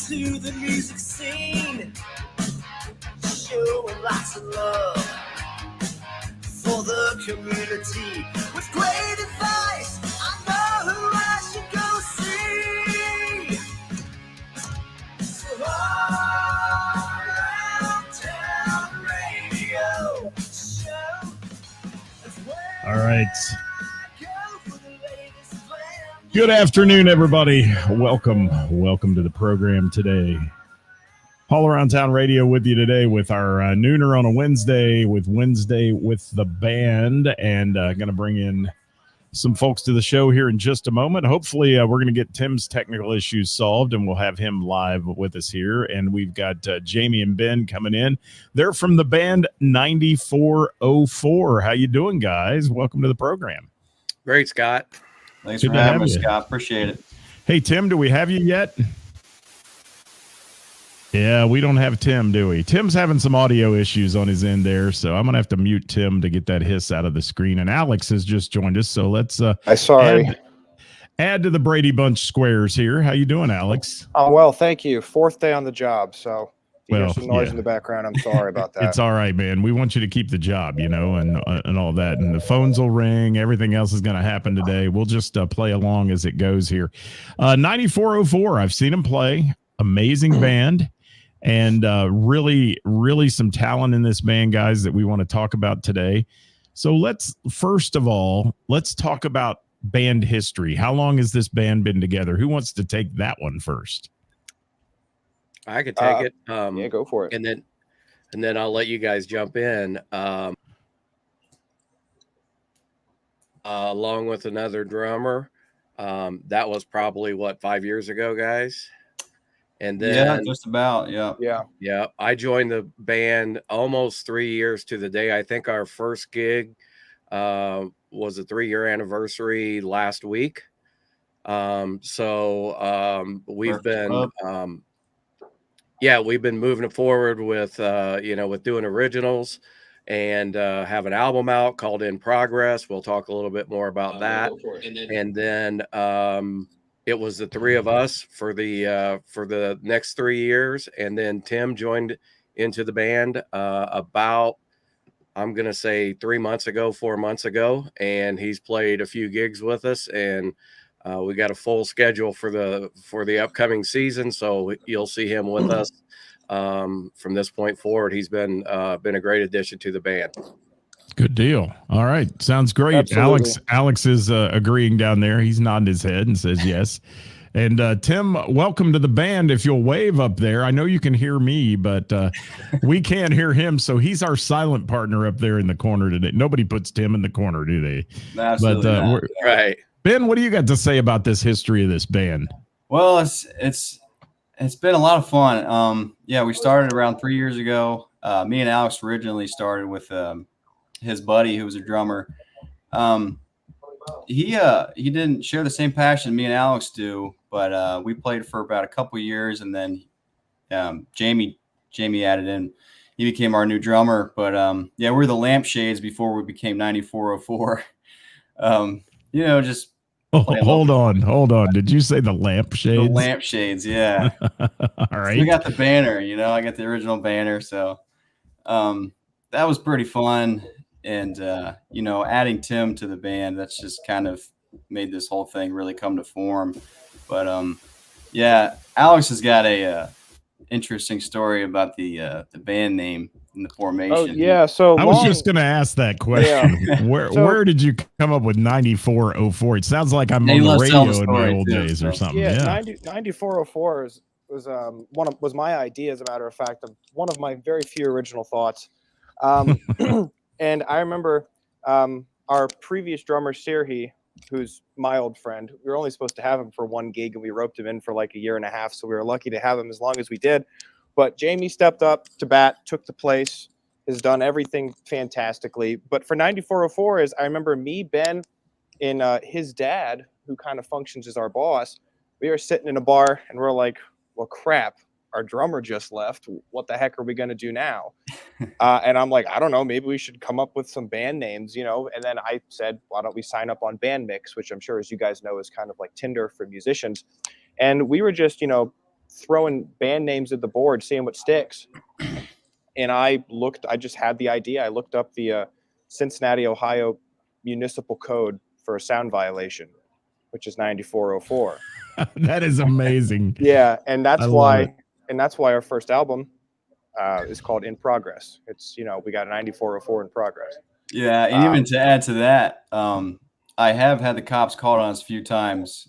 to the music scene, showing lots of love for the community. With great advice, I know who I should go see. So all around town radio show. All right. Good afternoon, everybody. Welcome to the program today. All Around Town Radio with you today with our nooner on a Wednesday with the band, and going to bring in some folks to the show here in just a moment. Hopefully, we're going to get Tim's technical issues solved, and we'll have him live with us here. And we've got Jamie and Ben coming in. They're from the band 9404. How you doing, guys? Welcome to the program. Great, Scott. Thanks for having us, Scott. Appreciate it. Hey, Tim, do we have you yet? Yeah, we don't have Tim, do we? Tim's having some audio issues on his end there, so I'm going to have to mute Tim to get that hiss out of the screen. And Alex has just joined us, so let's add to the Brady Bunch squares here. How you doing, Alex? Oh, well, thank you. Fourth day on the job, so you hear some noise in the background. I'm sorry about that. It's all right, man. We want you to keep the job, and all that. And the phones will ring. Everything else is going to happen today. We'll just play along as it goes here. 9404, I've seen them play. Amazing band. And really, really some talent in this band, guys, that we want to talk about today. So first of all, let's talk about band history. How long has this band been together? Who wants to take that one first? I could take it. Yeah, go for it. And then I'll let you guys jump in. Along with another drummer. That was probably 5 years ago, guys. And then just about. Yeah. I joined the band almost 3 years to the day. I think our first gig was a 3-year anniversary last week. We've been we've been moving forward with with doing originals and have an album out called In Progress. We'll talk a little bit more about that. And then it was the three of us for the next 3 years. And then Tim joined into the band about, I'm going to say 4 months ago. And he's played a few gigs with us, and we got a full schedule for the upcoming season. So you'll see him with us from this point forward. He's been a great addition to the band. Good deal. All right. Sounds great. Absolutely. Alex is agreeing down there. He's nodding his head and says yes. And Tim, welcome to the band. If you'll wave up there, I know you can hear me, but we can't hear him. So he's our silent partner up there in the corner today. Nobody puts Tim in the corner, do they? Absolutely not. Right. Ben, what do you got to say about this history of this band? Well, it's been a lot of fun. We started around 3 years ago. Me and Alex originally started with his buddy who was a drummer. He didn't share the same passion me and Alex do, but we played for about a couple of years, and then Jamie added in. He became our new drummer. But we were the Lampshades before we became 9404. Just hold on. Did you say the Lampshades? The Lampshades, yeah. All right. So we got the banner, I got the original banner. So that was pretty fun. And, adding Tim to the band, that's just kind of made this whole thing really come to form. But, Alex has got a interesting story about the band name and the formation. Oh, yeah. So I was just going to ask that question. Yeah. Where did you come up with 9404? It sounds like I'm on the radio in my old days or something. Yeah, 9404 was my idea, as a matter of fact, one of my very few original thoughts. And I remember our previous drummer, Serhi, who's my old friend, we were only supposed to have him for one gig, and we roped him in for like a year and a half. So we were lucky to have him as long as we did. But Jamie stepped up to bat, took the place, has done everything fantastically. But for 9404 I remember me, Ben, and his dad, who kind of functions as our boss, we were sitting in a bar and we're like, well, crap. Our drummer just left. What the heck are we going to do now? And I'm like, I don't know. Maybe we should come up with some band names, And then I said, why don't we sign up on Band Mix, which I'm sure, as you guys know, is kind of like Tinder for musicians. And we were just, throwing band names at the board, seeing what sticks. And I just had the idea. I looked up the Cincinnati, Ohio municipal code for a sound violation, which is 9404. That is amazing. Yeah, and I that's love it. why our first album is called In Progress. It's, we got a 9404 in progress. Yeah, and even to add to that, I have had the cops called on us a few times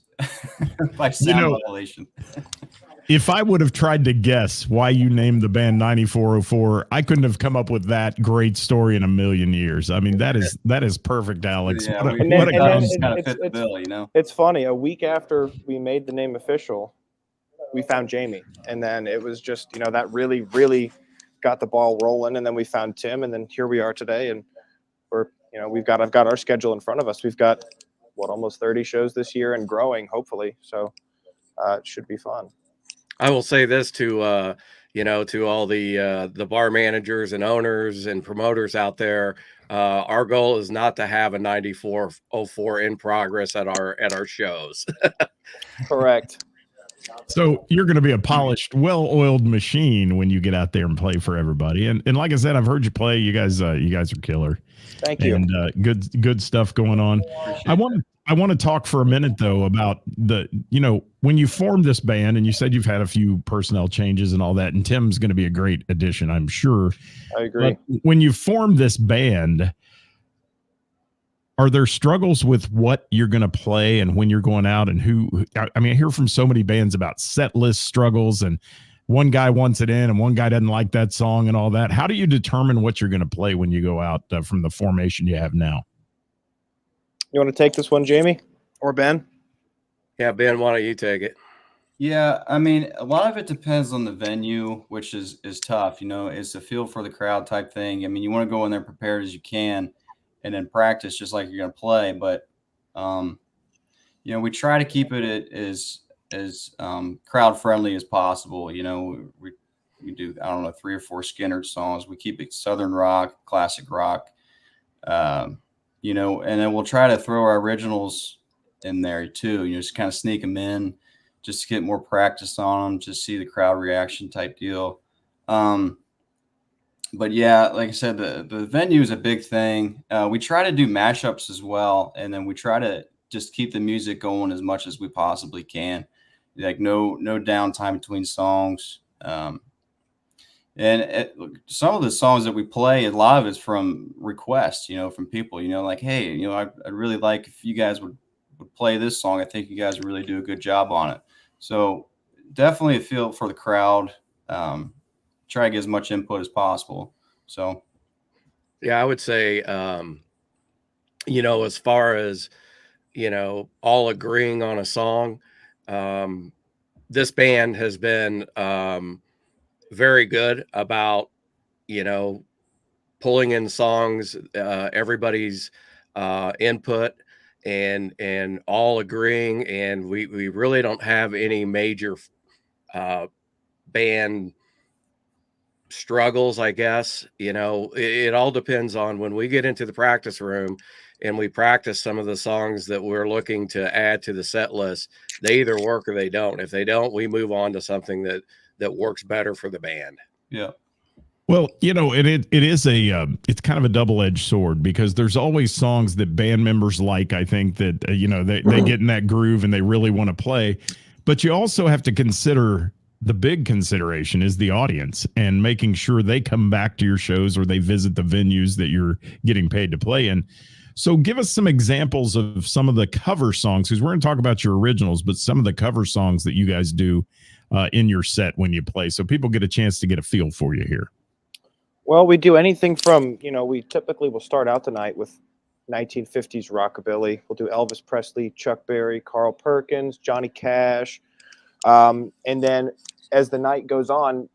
by sound violation. If I would have tried to guess why you named the band 9404, I couldn't have come up with that great story in a million years. I mean, that is perfect, Alex. Yeah, What a then coincidence. fit the bill, It's funny. A week after we made the name official, we found Jamie, and then it was just, that really, really got the ball rolling. And then we found Tim, and then here we are today, and I've got our schedule in front of us. We've got almost 30 shows this year and growing, hopefully. So it should be fun. I will say this to all the bar managers and owners and promoters out there. Our goal is not to have a 9404 in progress at our shows. Correct. So you're going to be a polished, well-oiled machine when you get out there and play for everybody. And like I said, I've heard you play. You guys are killer. Thank you. And good stuff going on. I want to talk for a minute though about when you formed this band, and you said you've had a few personnel changes and all that, and Tim's going to be a great addition, I'm sure. I agree. But when you formed this band, are there struggles with what you're going to play and when you're going out and I hear from so many bands about set list struggles, and one guy wants it in and one guy doesn't like that song and all that. How do you determine what you're going to play when you go out from the formation you have now? You want to take this one, Jamie or Ben? Yeah, Ben, why don't you take it? Yeah, I mean, a lot of it depends on the venue, which is tough. It's a feel for the crowd type thing. I mean, you want to go in there prepared as you can, and then practice just like you're going to play. But, we try to keep it as crowd friendly as possible. We do, I don't know, 3 or 4 Skynyrd songs. We keep it Southern rock, classic rock, and then we'll try to throw our originals in there too. Just kind of sneak them in, just to get more practice on them, just see the crowd reaction type deal. But yeah, like I said, the venue is a big thing. We try to do mashups as well, and then we try to just keep the music going as much as we possibly can. Like no downtime between songs. Some of the songs that we play, a lot of it's from requests, from people, like, hey, I'd really like if you guys would play this song. I think you guys really do a good job on it. So definitely a feel for the crowd. Try to get as much input as possible. So, yeah, I would say, as far as, all agreeing on a song, this band has been very good about, pulling in songs, everybody's input and all agreeing. And we really don't have any major band struggles, I guess. It all depends on when we get into the practice room and we practice some of the songs that we're looking to add to the set list. They either work or they don't. If they don't, we move on to something that works better for the band. Yeah. Well, it is it's kind of a double-edged sword, because there's always songs that band members like, I think that, they get in that groove and they really want to play, but you also have to consider the big consideration is the audience and making sure they come back to your shows or they visit the venues that you're getting paid to play in. So give us some examples of some of the cover songs, because we're going to talk about your originals, but some of the cover songs that you guys do in your set when you play, so people get a chance to get a feel for you here. Well, we do anything from, we typically will start out the night with 1950s rockabilly. We'll do Elvis Presley, Chuck Berry, Carl Perkins, Johnny Cash. And then as the night goes on,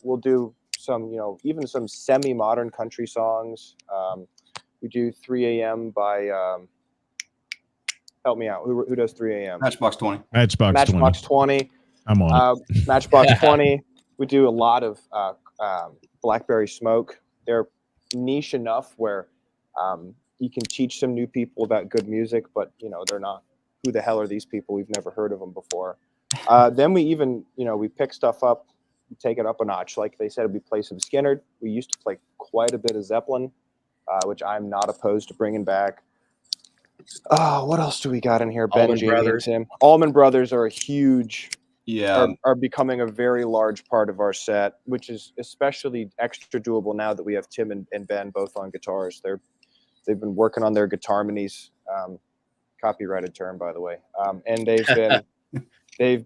we'll do some, even some semi-modern country songs. We do 3 a.m. by, help me out. Who does 3 a.m.? Matchbox 20. Matchbox 20. I'm on it. Matchbox 20. We do a lot of Blackberry Smoke. They're niche enough where you can teach some new people about good music, but they're not, who the hell are these people? We've never heard of them before. Then we even, we pick stuff up, take it up a notch. Like they said, we play some Skinner. We used to play quite a bit of Zeppelin, which I'm not opposed to bringing back. What else do we got in here? Ben, Allman Jamie, and Brothers. Tim. Allman Brothers are a huge, Yeah, are becoming a very large part of our set, which is especially extra doable now that we have Tim and Ben both on guitars. They've been working on their guitarmonies, copyrighted term, by the way, and they've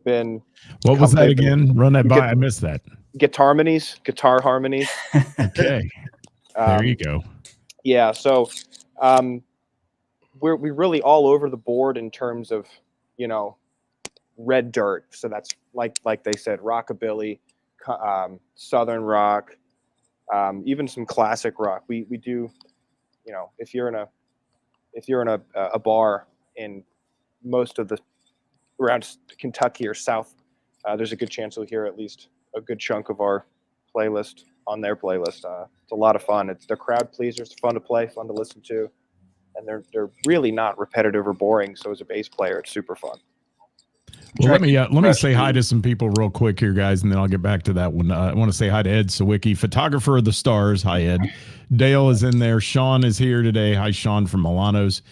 been What was that they've been- again? Run that by. Get- I missed that. guitar harmonies. Okay, there you go. Yeah, so we're really all over the board in terms of, red dirt. So that's like they said, rockabilly, southern rock, even some classic rock. We do, if you're in a bar in most of the around Kentucky or South, there's a good chance you'll hear at least a good chunk of our playlist on their playlist. It's a lot of fun. They're crowd pleasers, fun to play, fun to listen to, and they're really not repetitive or boring. So as a bass player, it's super fun. Well, let me say hi to some people real quick here, guys, and then I'll get back to that one. I want to say hi to Ed Sawicki, photographer of the stars. Hi, Ed. Dale is in there. Sean is here today. Hi, Sean from Milano's.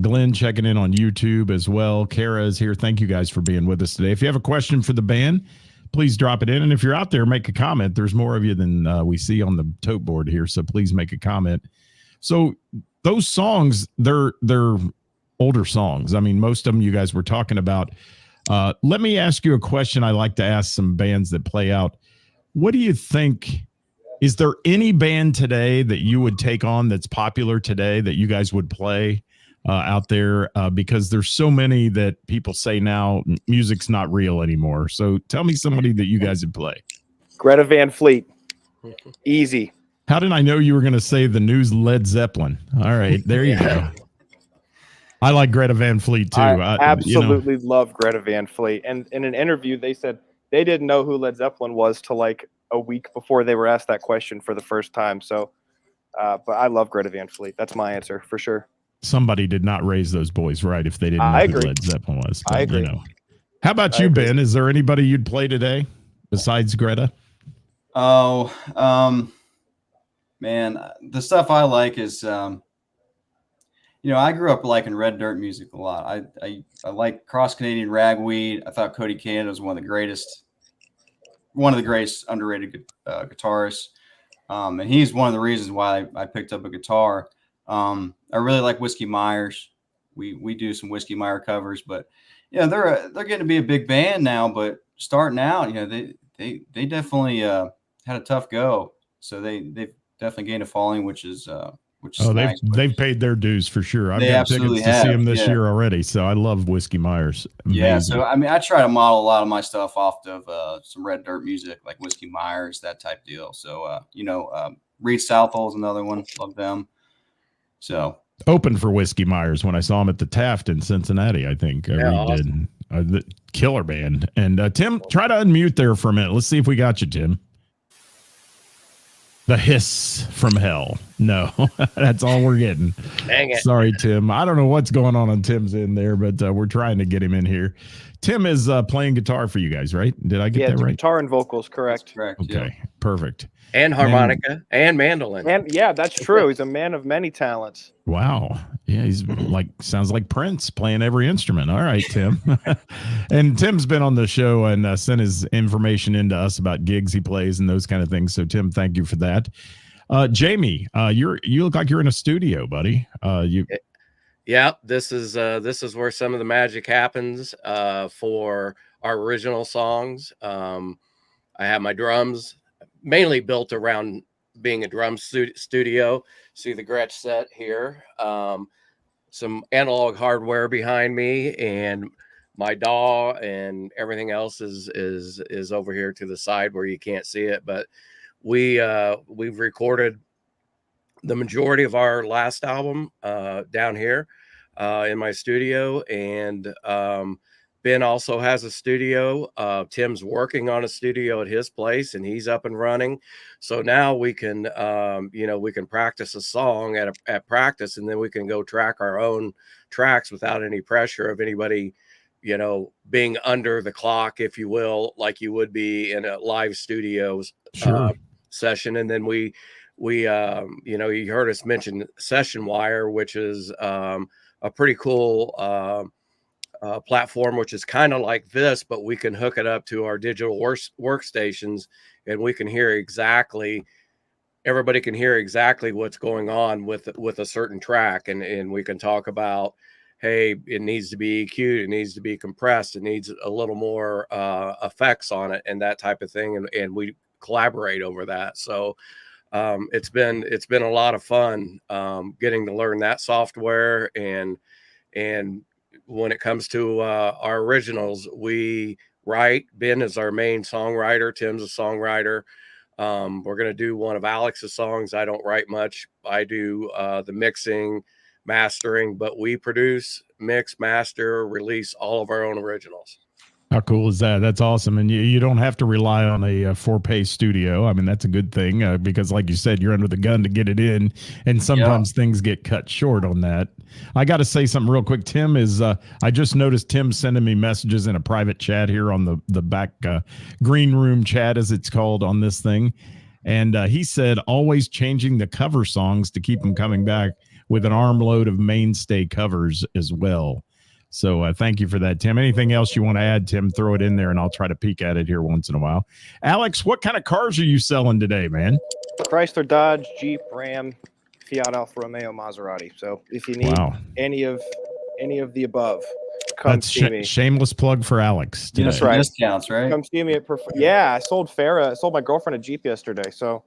Glenn checking in on YouTube as well. Kara is here. Thank you guys for being with us today. If you have a question for the band, please drop it in. And if you're out there, make a comment. There's more of you than we see on the tote board here, so please make a comment. So those songs, they're older songs. I mean, most of them you guys were talking about. Let me ask you a question I like to ask some bands that play out. What do you think? Is there any band today that you would take on that's popular today that you guys would play out there? Because there's so many that people say now music's not real anymore. So tell me somebody that you guys would play. Greta Van Fleet, easy. How did I know you were going to say the news Led Zeppelin? All right, there you go. I like Greta Van Fleet too. I absolutely love Greta Van Fleet. And in an interview, they said they didn't know who Led Zeppelin was till like a week before they were asked that question for the first time. So, but I love Greta Van Fleet. That's my answer for sure. Somebody did not raise those boys right if they didn't know who Led Zeppelin was. I agree. How about you, Ben? Is there anybody you'd play today besides Greta? Oh, man, the stuff I like is, I grew up liking red dirt music a lot. I like Cross Canadian Ragweed. I thought Cody Canada was one of the greatest underrated guitarists. And he's one of the reasons why I picked up a guitar. I really like Whiskey Myers. We do some Whiskey Myers covers, but they're getting to be a big band now. But starting out, they definitely had a tough go. So they've definitely gained a following, which is nice. They've paid their dues for sure. I've They got tickets absolutely to see have, them this yeah. year already. So I love Whiskey Myers. Amazing. Yeah, so I mean, I try to model a lot of my stuff off of some red dirt music, like Whiskey Myers, that type deal. So Reed Southall is another one. Love them. So opened for Whiskey Myers when I saw him at the Taft in Cincinnati. I think awesome. did the killer band. And Tim, try to unmute there for a minute. Let's see if we got you, Tim. The hiss from hell. No, that's all we're getting. Dang it. Sorry, Tim. I don't know what's going on Tim's end there, but we're trying to get him in here. Tim is playing guitar for you guys, right? Did I get that right? Guitar and vocals, correct. correct. Okay, perfect. And harmonica and mandolin. And yeah, that's true. He's a man of many talents. Wow. Yeah, he's sounds like Prince playing every instrument. All right, Tim. And Tim's been on the show and sent his information into us about gigs he plays and those kind of things. So Tim, thank you for that. Jamie, you look like you're in a studio, buddy. Yeah, this is where some of the magic happens for our original songs. I have my drums mainly built around being a drum studio. See the Gretsch set here. Some analog hardware behind me, and my DAW and everything else is over here to the side where you can't see it. But we've recorded the majority of our last album down here in my studio, and Ben also has a studio. Tim's working on a studio at his place, and he's up and running. So now we can, we can practice a song at practice, and then we can go track our own tracks without any pressure of anybody being under the clock, if you will, like you would be in a live studios Sure. session. And then we you heard us mention Session Wire, which is a pretty cool platform, which is kind of like this, but we can hook it up to our digital workstations, and we can hear everybody can hear exactly what's going on with a certain track, and we can talk about, hey, it needs to be EQ'd, it needs to be compressed, it needs a little more effects on it, and that type of thing, and we collaborate over that. So it's been a lot of fun getting to learn that software, and when it comes to our originals, we write. Ben is our main songwriter. Tim's a songwriter. We're going to do one of Alex's songs. I don't write much. I do the mixing, mastering, but we produce, mix, master, release all of our own originals. How cool is that? That's awesome. And you don't have to rely on a 4Pay studio. I mean, that's a good thing because like you said, you're under the gun to get it in. And sometimes things get cut short on that. I got to say something real quick. Tim is, I just noticed Tim sending me messages in a private chat here on the back green room chat, as it's called on this thing. And he said, always changing the cover songs to keep them coming back with an armload of mainstay covers as well. So thank you for that, Tim. Anything else you want to add, Tim, throw it in there and I'll try to peek at it here once in a while. Alex, what kind of cars are you selling today, man? Chrysler, Dodge, Jeep, Ram, Fiat, Alfa Romeo, Maserati. So if you need any of the above, come see me. Shameless plug for Alex today. That's right. Discounts, right? Come see me at I sold my girlfriend a Jeep yesterday. So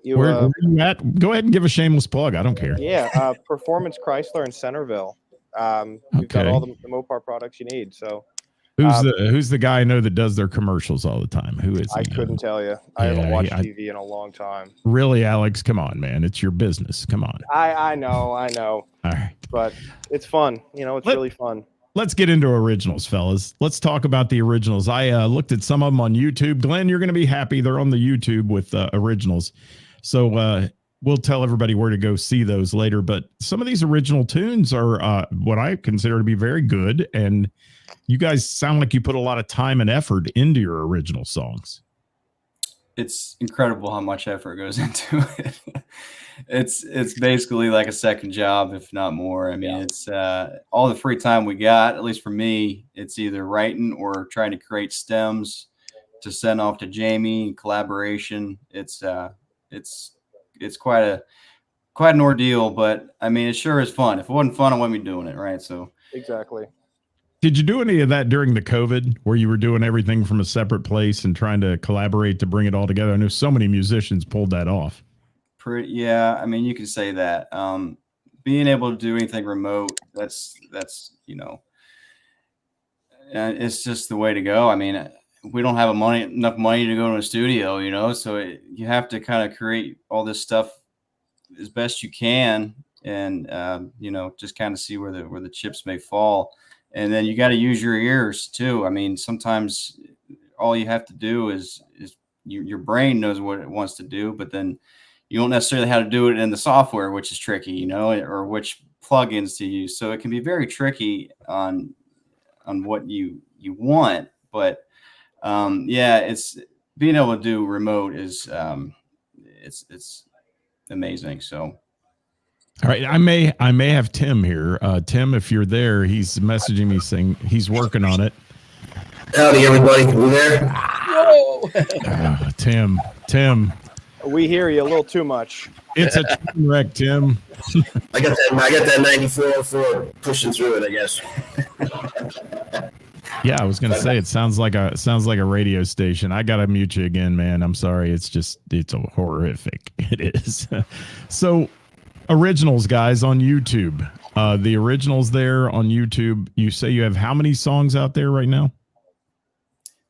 where are you at? Go ahead and give a shameless plug. I don't care. Yeah, Performance Chrysler in Centerville. We've got all the Mopar products you need. So who's the guy I know that does their commercials all the time? Who is he? I couldn't tell you. I haven't watched TV in a long time. Really, Alex? Come on, man. It's your business. Come on. I know. All right. But it's fun. It's really fun. Let's get into originals, fellas. Let's talk about the originals. I looked at some of them on YouTube. Glenn, you're going to be happy. They're on the YouTube with originals. So we'll tell everybody where to go see those later. But some of these original tunes are what I consider to be very good. And you guys sound like you put a lot of time and effort into your original songs. It's incredible how much effort goes into it. It's basically like a second job, if not more. I mean, it's all the free time we got, at least for me, it's either writing or trying to create stems to send off to Jamie, collaboration. It's quite an ordeal, but I mean, it sure is fun. If it wasn't fun, I wouldn't be doing it, right? So exactly. Did you do any of that during the COVID, where you were doing everything from a separate place and trying to collaborate to bring it all together? I know so many musicians pulled that off. Yeah, I mean, you can say that. Being able to do anything remote, that's it's just the way to go. I mean, we don't have enough money to go to a studio, so you have to kind of create all this stuff as best you can, and just kind of see where the chips may fall, and then you got to use your ears too. I mean, sometimes all you have to do is your brain knows what it wants to do, but then you don't necessarily have to do it in the software, which is tricky, or which plugins to use. So it can be very tricky on what you want, but it's being able to do remote is it's amazing. So all right, I may have Tim here. Tim, if you're there, he's messaging me saying he's working on it. Howdy, everybody. You there? Whoa! Tim. We hear you a little too much. It's a train wreck, Tim. I got that 9404 pushing through it, I guess. Yeah, I was gonna say it sounds like a radio station. I gotta mute you again, man. I'm sorry. It's a horrific. It is. So, originals, guys, on YouTube. The originals there on YouTube. You say you have how many songs out there right now?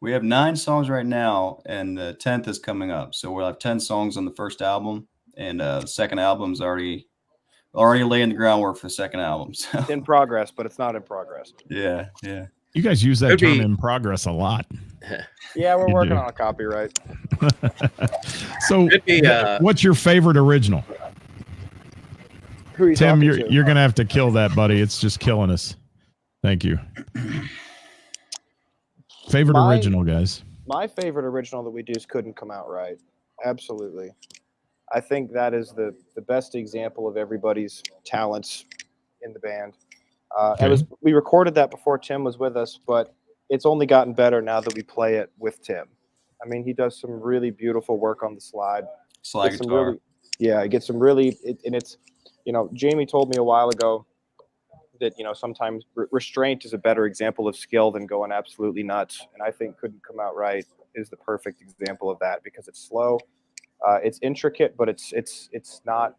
We have 9 songs right now, and the 10th is coming up. So we'll have 10 songs on the first album, and the second album's already laying the groundwork for the second album. So. It's in progress, but it's not in progress. Yeah. You guys use that term in progress a lot. Yeah, we're working on a copyright. So, what's your favorite original? Who are you Tim, talking to? you're gonna have to kill that, buddy. It's just killing us. Thank you. Favorite My- original, guys. My favorite original that we do is Couldn't Come Out Right. Absolutely. I think that is the best example of everybody's talents in the band. Okay. We recorded that before Tim was with us, but it's only gotten better now that we play it with Tim. I mean, he does some really beautiful work on the slide. Slide Gets some guitar. really, yeah, he gets some really, and it's, Jamie told me a while ago that, sometimes restraint is a better example of skill than going absolutely nuts. And I think Couldn't Come Out Right is the perfect example of that because it's slow, it's intricate, but it's not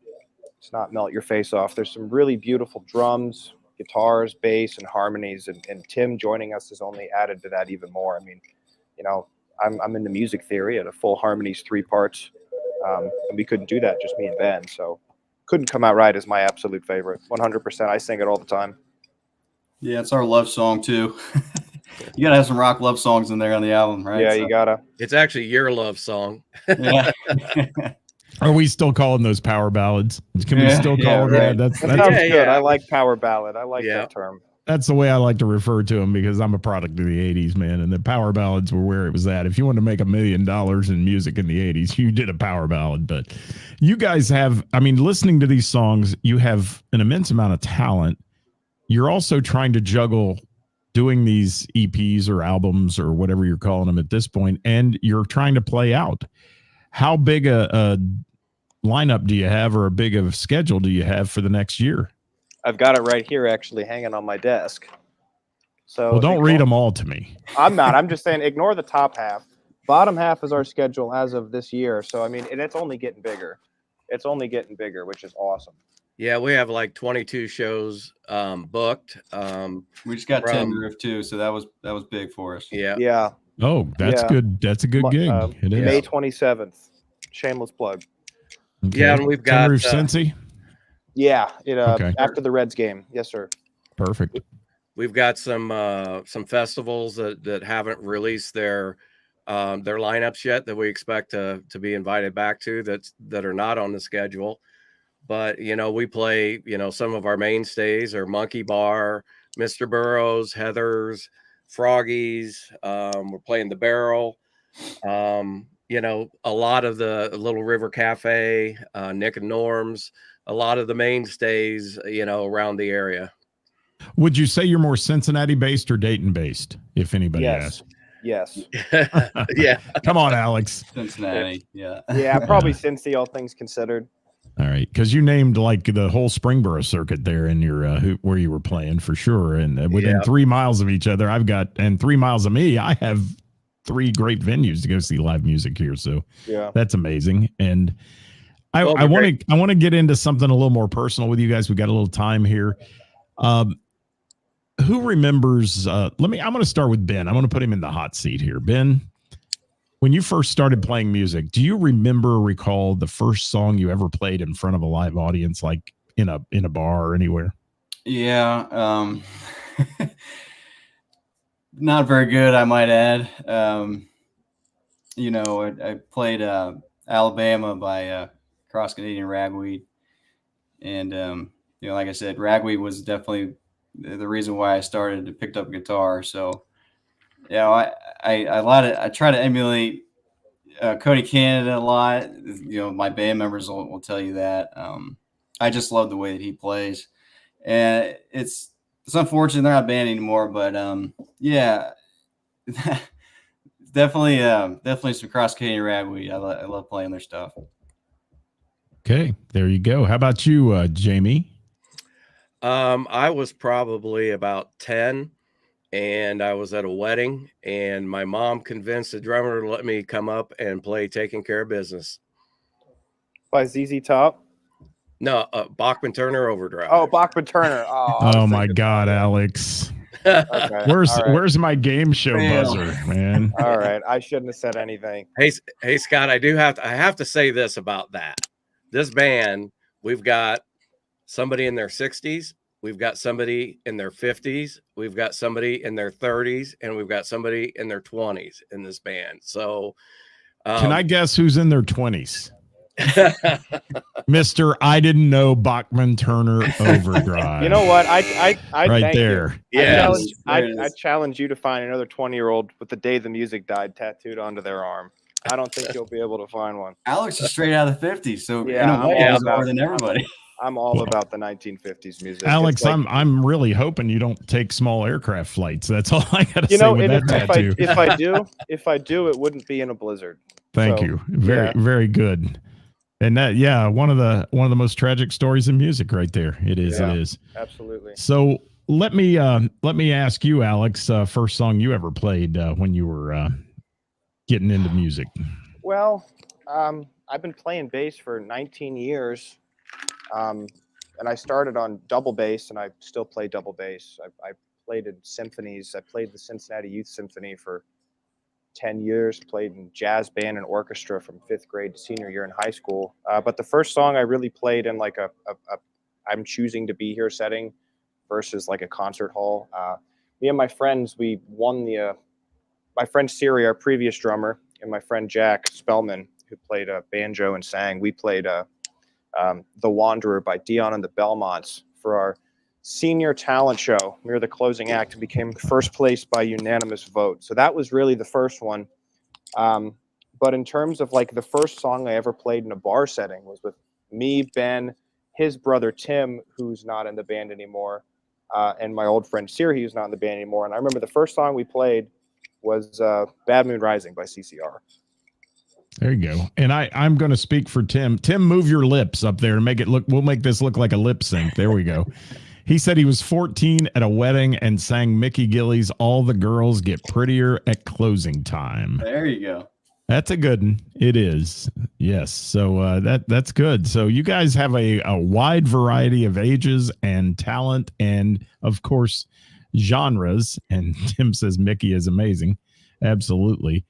melt your face off. There's some really beautiful drums, guitars, bass, and harmonies, and Tim joining us has only added to that even more. I mean, I'm into music theory and a full harmonies 3 parts, and we couldn't do that, just me and Ben. So Couldn't Come Out Right is my absolute favorite, 100%. I sing it all the time. Yeah, it's our love song too. You gotta have some rock love songs in there on the album, right? Yeah, So, you gotta. It's actually your love song. yeah. Are we still calling those power ballads? Can we Yeah, still yeah, call right. that? That's That sounds Yeah, good. yeah. I like power ballad. I like Yeah. that term. that's the way I like to refer to them because I'm a product of the 80s, man. And the power ballads were where it was at. If you wanted to make $1 million in music in the 80s, you did a power ballad. But you guys have, I mean, listening to these songs, you have an immense amount of talent. You're also trying to juggle doing these EPs or albums or whatever you're calling them at this point, and you're trying to play out. How big a lineup do you have or a big of a schedule do you have for the next year? I've got it right here, actually, hanging on my desk. So Well, don't read them all to me. I'm not. I'm just saying, ignore the top half. Bottom half is our schedule as of this year. So I mean, and it's only getting bigger. It's only getting bigger, which is awesome. Yeah, we have like 22 shows booked. We just got From- 10 Roof too, so that was big for us. Yeah. Yeah. Oh, that's Yeah. good. That's a good gig. It is. May 27th. Shameless plug. Okay. Yeah, and we've Tin got Roof Cincy. Yeah. Okay. After the Reds game. Yes, sir. Perfect. We've got some festivals that haven't released their lineups yet that we expect to be invited back to that are not on the schedule. But we play, some of our mainstays are Monkey Bar, Mr. Burroughs, Heather's, Froggies. We're playing the Barrel. A lot of the Little River Cafe, Nick and Norm's, a lot of the mainstays, around the area. Would you say you're more Cincinnati based or Dayton based? If anybody Yes. Yes. asks. Yeah. Come on, Alex. Cincinnati. Yeah. Yeah. Probably Cincy, all things considered. All right, because you named like the whole Springboro circuit there in your where you were playing for sure, and within Yeah. 3 miles of each other, and 3 miles of me, I have 3 great venues to go see live music here. So Yeah. that's amazing. And I Well, want to get into something a little more personal with you guys. We got a little time here. Who remembers? I'm going to start with Ben. I'm going to put him in the hot seat here. Ben, when you first started playing music, do you recall the first song you ever played in front of a live audience, like in a bar or anywhere? Yeah. Not very good, I might add. I played Alabama by Cross Canadian Ragweed. And, like I said, Ragweed was definitely the reason why I started to pick up guitar. So, I try to emulate Cody Canada a lot. My band members will tell you that. I just love the way that he plays. And it's unfortunate they're not band anymore, but definitely some Cross Canadian Ragweed. I love playing their stuff. Okay, there you go. How about you, Jamie? I was probably about 10, and I was at a wedding, and my mom convinced the drummer to let me come up and play "Taking Care of Business." By ZZ Top. No, Bachman Turner Overdrive. Oh, Bachman Turner. Oh my God, Alex. Okay. Where's All right. where's my game show buzzer, man? All right. I shouldn't have said anything. Hey, Scott, I have to say this about that. This band, we've got somebody in their 60s, we've got somebody in their 50s, we've got somebody in their 30s, and we've got somebody in their 20s in this band. So, Can I guess who's in their 20s? Mr. I didn't know Bachman Turner Overdrive. You know what? I right thank you. there. Yes. I challenge you to find another 20-year-old with the day the music died tattooed onto their arm. I don't think you'll be able to find one. Alex is straight out of the 50s, so Yeah, in a I'm way, all he's about- more than everybody. I'm all about the 1950s music. Alex, It's like, I'm really hoping you don't take small aircraft flights. That's all I gotta you say know, with and that tattoo. if I do, it wouldn't be in a blizzard. Thank So, you. Very, yeah. very good. And that, yeah, one of the most tragic stories in music, right there. It is. Yeah. It is. Absolutely. So let me ask you, Alex, first song you ever played when you were getting into music. Well, I've been playing bass for 19 years, and I started on double bass, and I still play double bass. I played in symphonies. I played the Cincinnati Youth Symphony for 10 years, played in jazz band and orchestra from 5th grade to senior year in high school. But the first song I really played in like a I'm choosing to be here setting versus like a concert hall. Me and my friends, we won my friend Siri, our previous drummer, and my friend Jack Spellman, who played banjo and sang, we played The Wanderer by Dion and the Belmonts for our senior talent show. We were the closing act and became first place by unanimous vote. So that was really the first one. But in terms of like the first song I ever played in a bar setting was with me, Ben, his brother Tim, who's not in the band anymore, and my old friend Siri, who's not in the band anymore. And I remember the first song we played was Bad Moon Rising by CCR. There you go. And I'm going to speak for Tim. Tim, move your lips up there and make it look. We'll make this look like a lip sync. There we go. He said he was 14 at a wedding and sang Mickey Gilley's "All the Girls Get Prettier at Closing Time." There you go. That's a good one. It is. Yes. So that's good. So you guys have a wide variety of ages and talent and, of course, genres. And Tim says Mickey is amazing. Absolutely.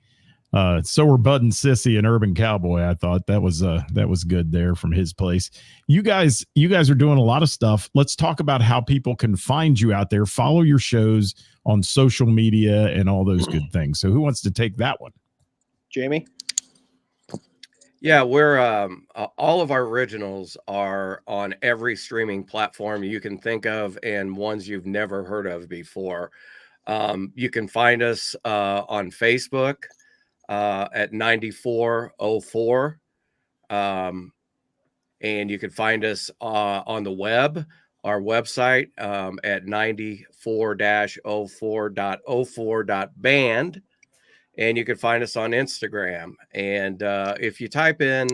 So were Bud and Sissy and Urban Cowboy. I thought that was good there from his place. You guys are doing a lot of stuff. Let's talk about how people can find you out there, follow your shows on social media and all those good things. So who wants to take that one? Jamie? Yeah, we're all of our originals are on every streaming platform you can think of and ones you've never heard of before. You can find us on Facebook at 9404. And you can find us on the web, our website at 94-04.04.band. And you can find us on Instagram. And if you type in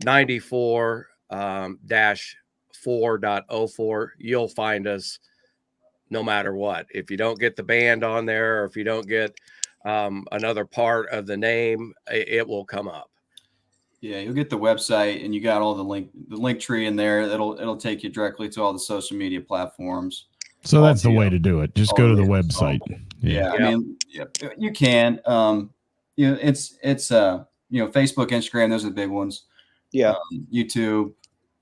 94-4.04, you'll find us no matter what. If you don't get the band on there, or if you don't get another part of the name, it will come up. Yeah, you'll get the website, and you got all the link tree in there. It'll take you directly to all the social media platforms. So that's the way to do it. Just go to the website. Yeah, I mean, you can. It's Facebook, Instagram. Those are the big ones. Yeah. YouTube,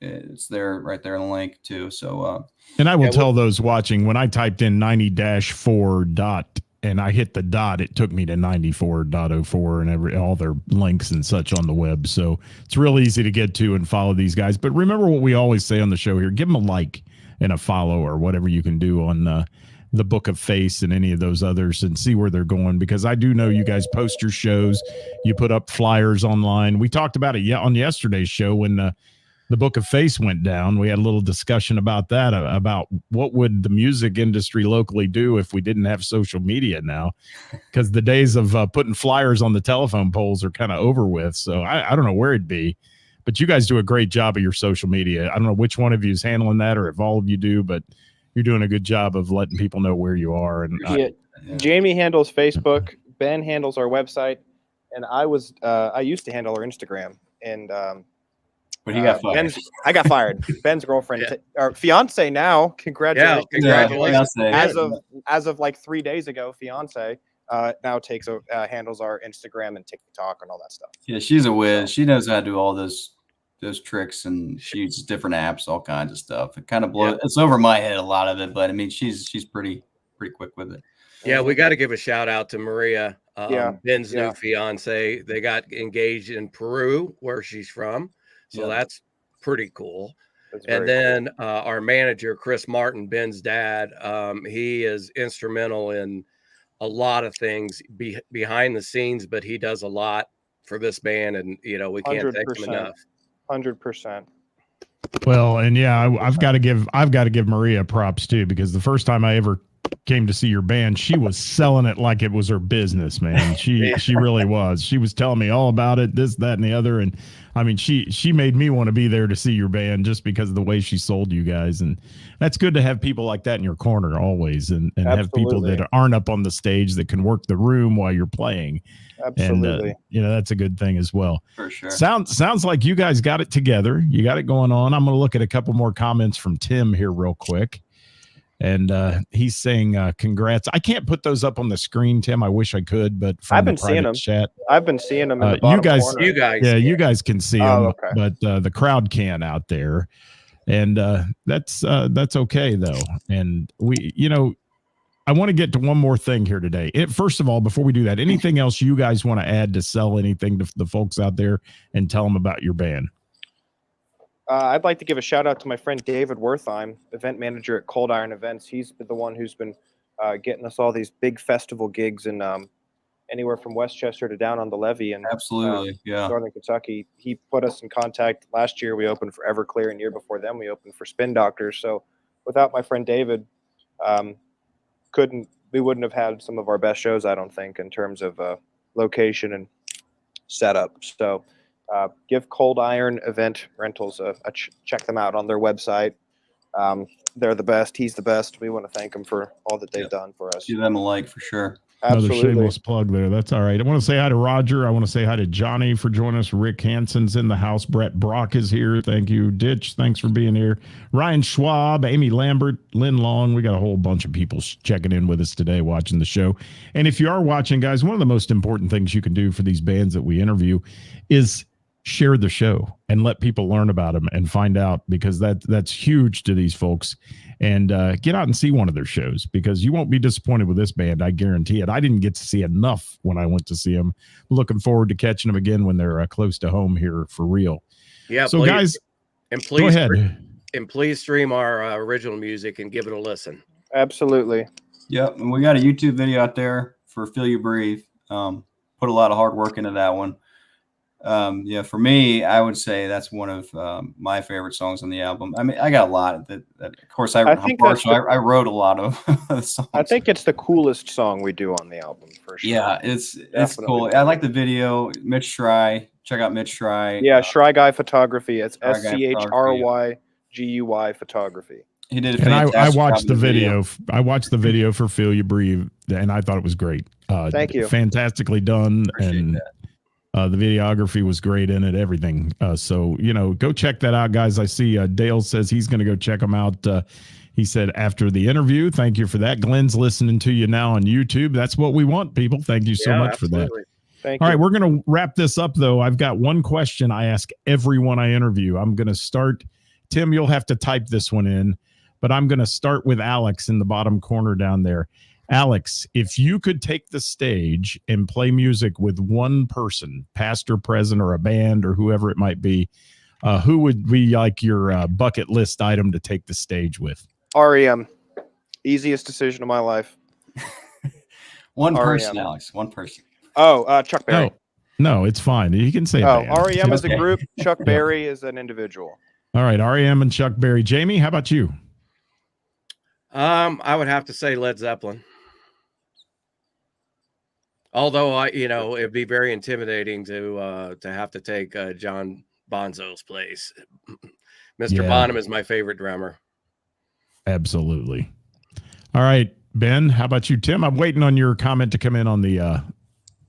it's there right there in the link too. So, and I will tell those watching, when I typed in 90-4 and I hit the dot, it took me to 94.04 and all their links and such on the web. So it's real easy to get to and follow these guys. But remember what we always say on the show here: give them a like and a follow or whatever you can do on the Book of Face and any of those others, and see where they're going, because I do know you guys post your shows, you put up flyers online. We talked about it on yesterday's show when the Book of Face went down. We had a little discussion about that, about what would the music industry locally do if we didn't have social media now, because the days of putting flyers on the telephone poles are kind of over with. So I don't know where it'd be, but you guys do a great job of your social media. I don't know which one of you is handling that or if all of you do, but you're doing a good job of letting people know where you are. And Jamie handles Facebook, Ben handles our website, and I used to handle our Instagram. And but he got fired. I got fired. Ben's girlfriend, or fiance now. Congratulations! Yeah, congratulations. As of like 3 days ago, fiance now handles our Instagram and TikTok and all that stuff. Yeah, she's a whiz. She knows how to do all those tricks, and she uses different apps, all kinds of stuff. It kind of blows. It's over my head, a lot of it, but I mean, she's pretty quick with it. Yeah, we got to give a shout out to Maria, Ben's new fiance. They got engaged in Peru, where she's from. So Yeah. that's pretty cool. That's And very then our manager, Chris Martin, Ben's dad, he is instrumental in a lot of things behind the scenes, but he does a lot for this band, and we can't thank him 100%. enough. 100%. Well, and yeah, I've got to give Maria props too, because the first time I ever came to see your band, she was selling it like it was her business, man. She really was. She was telling me all about it, this, that, and the other. And I mean, she made me want to be there to see your band just because of the way she sold you guys. And that's good to have people like that in your corner always, and have people Absolutely. that aren't up on the stage that can work the room while you're playing. Absolutely. And that's a good thing as well. For sure. Sounds like you guys got it together. You got it going on. I'm going to look at a couple more comments from Tim here real quick. And he's saying congrats. I can't put those up on the screen, Tim. I wish I could, but from I've been the seeing private them. chat. I've been seeing them in the you bottom guys- corner. You guys, Yeah, you guys can see Oh, them, okay. but the crowd can out there. And that's okay though. And I want to get to one more thing here today. First of all, before we do that, anything else you guys want to add to sell anything to the folks out there and tell them about your band? I'd like to give a shout out to my friend David Wertheim, event manager at Cold Iron Events. He's been the one who's been getting us all these big festival gigs in anywhere from Westchester to down on the levee and Absolutely. Yeah. Northern Kentucky. He put us in contact. Last year we opened for Everclear, and year before then we opened for Spin Doctors. So without my friend David, we wouldn't have had some of our best shows, I don't think, in terms of location and setup. So give Cold Iron Event Rentals a check them out on their website. They're the best. He's the best. We want to thank them for all that they've done for us. Do them alike for sure. Another Absolutely. shameless plug there. That's all right. I want to say hi to Roger. I want to say hi to Johnny for joining us. Rick Hansen's in the house. Brett Brock is here. Thank you. Ditch, thanks for being here. Ryan Schwab, Amy Lambert, Lynn Long. We got a whole bunch of people checking in with us today watching the show. And if you are watching, guys, one of the most important things you can do for these bands that we interview is share the show and let people learn about them and find out, because that's huge to these folks. And get out and see one of their shows, because you won't be disappointed with this band. I guarantee it. I didn't get to see enough when I went to see them. Looking forward to catching them again when they're close to home here for real. Yeah. So please, guys, and go please, ahead. and please stream our original music and give it a listen. Absolutely. Yep. And we got a YouTube video out there for Feel You Breathe. Put a lot of hard work into that one. Yeah, for me, I would say that's one of my favorite songs on the album. I mean, I got a lot that of course, I think that's I wrote a lot of songs. I think it's the coolest song we do on the album for sure. Yeah, it's Definitely. cool. I like the video. Mitch Schry. Check out Mitch Schry. Yeah, Schry Guy Photography. It's Schry Guy SCHRYGUY Photography. He did a And I fantastic watched job the in video. I watched the video for Feel You Breathe, and I thought it was great. Thank you. Fantastically done. Appreciate And that. the videography was great in it, everything. So, go check that out, guys. I see Dale says he's going to go check them out. He said after the interview, thank you for that. Glenn's listening to you now on YouTube. That's what we want, people. Thank you so much for that. Thank All you. right, we're going to wrap this up, though. I've got one question I ask everyone I interview. I'm going to start. Tim, you'll have to type this one in, but I'm going to start with Alex in the bottom corner down there. Alex, if you could take the stage and play music with one person, past or present, or a band or whoever it might be, who would be like your bucket list item to take the stage with? REM. Easiest decision of my life. One REM. person, Alex. One person. Oh, Chuck Berry. No, it's fine. You can say Oh, band. REM is a Okay. group. Chuck Berry is an individual. All right, REM and Chuck Berry. Jamie, how about you? I would have to say Led Zeppelin. Although it'd be very intimidating to have to take John Bonzo's place. Mr. Yeah. Bonham is my favorite drummer. Absolutely. All right, Ben, how about you? Tim, I'm waiting on your comment to come in on the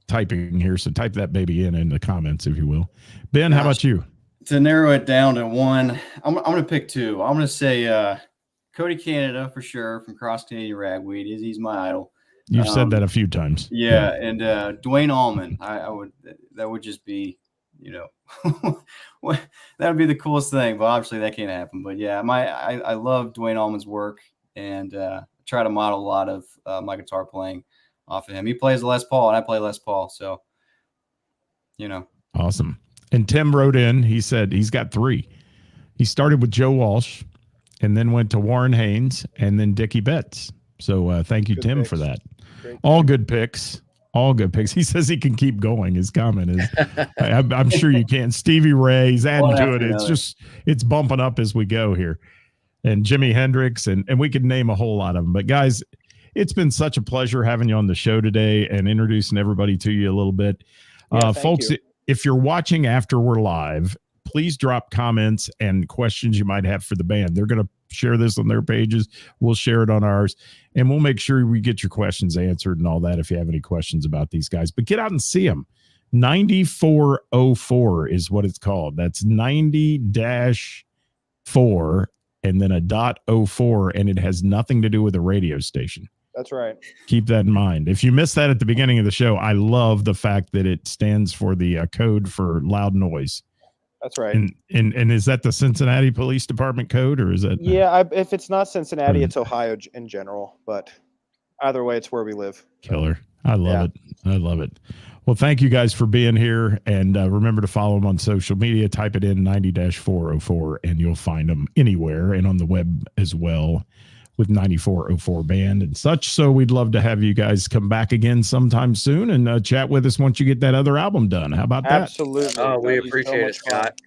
typing here, so type that baby in the comments, if you will. Ben, how about you? To narrow it down to one, I'm going to pick two. I'm going to say Cody Canada for sure from Cross Canadian Ragweed. He's my idol. You've said that a few times. Yeah, and Dwayne Allman. That would just be, that would be the coolest thing. But obviously that can't happen. But yeah, I love Dwayne Allman's work, and try to model a lot of my guitar playing off of him. He plays Les Paul, and I play Les Paul, so Awesome. And Tim wrote in, he said he's got 3. He started with Joe Walsh and then went to Warren Haynes and then Dickie Betts. So thank you, Good Tim, picks. for that. Great. All good picks. All good picks. He says he can keep going. His comment is, I'm sure you can. Stevie Ray, he's adding One to after it. It's another. just, it's bumping up as we go here. And Jimi Hendrix, and we could name a whole lot of them. But guys, it's been such a pleasure having you on the show today and introducing everybody to you a little bit. Yeah, thank Folks, you. if you're watching after we're live, please drop comments and questions you might have for the band. They're going to share this on their pages. We'll share it on ours, and we'll make sure we get your questions answered and all that if you have any questions about these guys. But get out and see them. 9404 is what it's called. That's 90-4 and then a .04, and it has nothing to do with a radio station. That's right. Keep that in mind. If you missed that at the beginning of the show, I love the fact that it stands for the code for loud noise. That's right. And is that the Cincinnati Police Department code, or is that? Yeah, if it's not Cincinnati, it's Ohio in general. But either way, it's where we live. Killer. I love it. I love it. Well, thank you guys for being here. And remember to follow them on social media. Type it in 90-404 and you'll find them anywhere and on the web as well with 9404 Band and such. So we'd love to have you guys come back again sometime soon and chat with us once you get that other album done. How about that? Absolutely. Oh, we That'd be so appreciate it, much fun. Scott.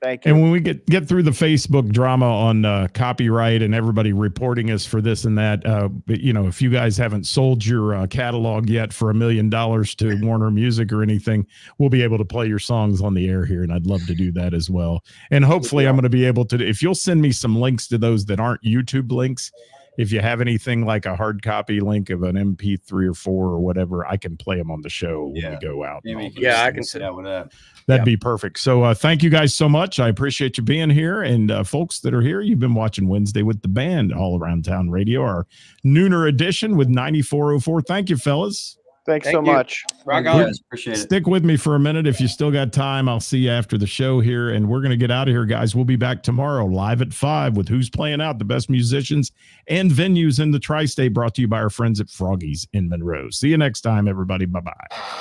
Thank you. And when we get through the Facebook drama on copyright and everybody reporting us for this and that, if you guys haven't sold your catalog yet for $1 million to Warner Music or anything, we'll be able to play your songs on the air here. And I'd love to do that as well. And hopefully I'm going to be able to, if you'll send me some links to those that aren't YouTube links, if you have anything like a hard copy link of an MP3 or 4 or whatever, I can play them on the show when we go out. Maybe Yeah, I can sit out with that. That'd be perfect. So thank you guys so much. I appreciate you being here. And folks that are here, you've been watching Wednesday with the Band all around town radio, our nooner edition with 9404. Thank you, fellas. Thanks Thank so you. much. Rock Thank you on. guys. Appreciate it. Stick with me for a minute if you still got time. I'll see you after the show here. And we're going to get out of here, guys. We'll be back tomorrow live at 5 with Who's Playing Out, the best musicians and venues in the tri-state, brought to you by our friends at Froggy's in Monroe. See you next time, everybody. Bye-bye.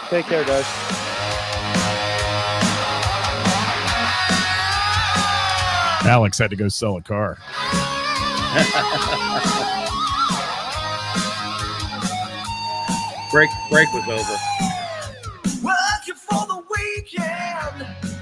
Take care, guys. Alex had to go sell a car. Break was over. Working for the weekend.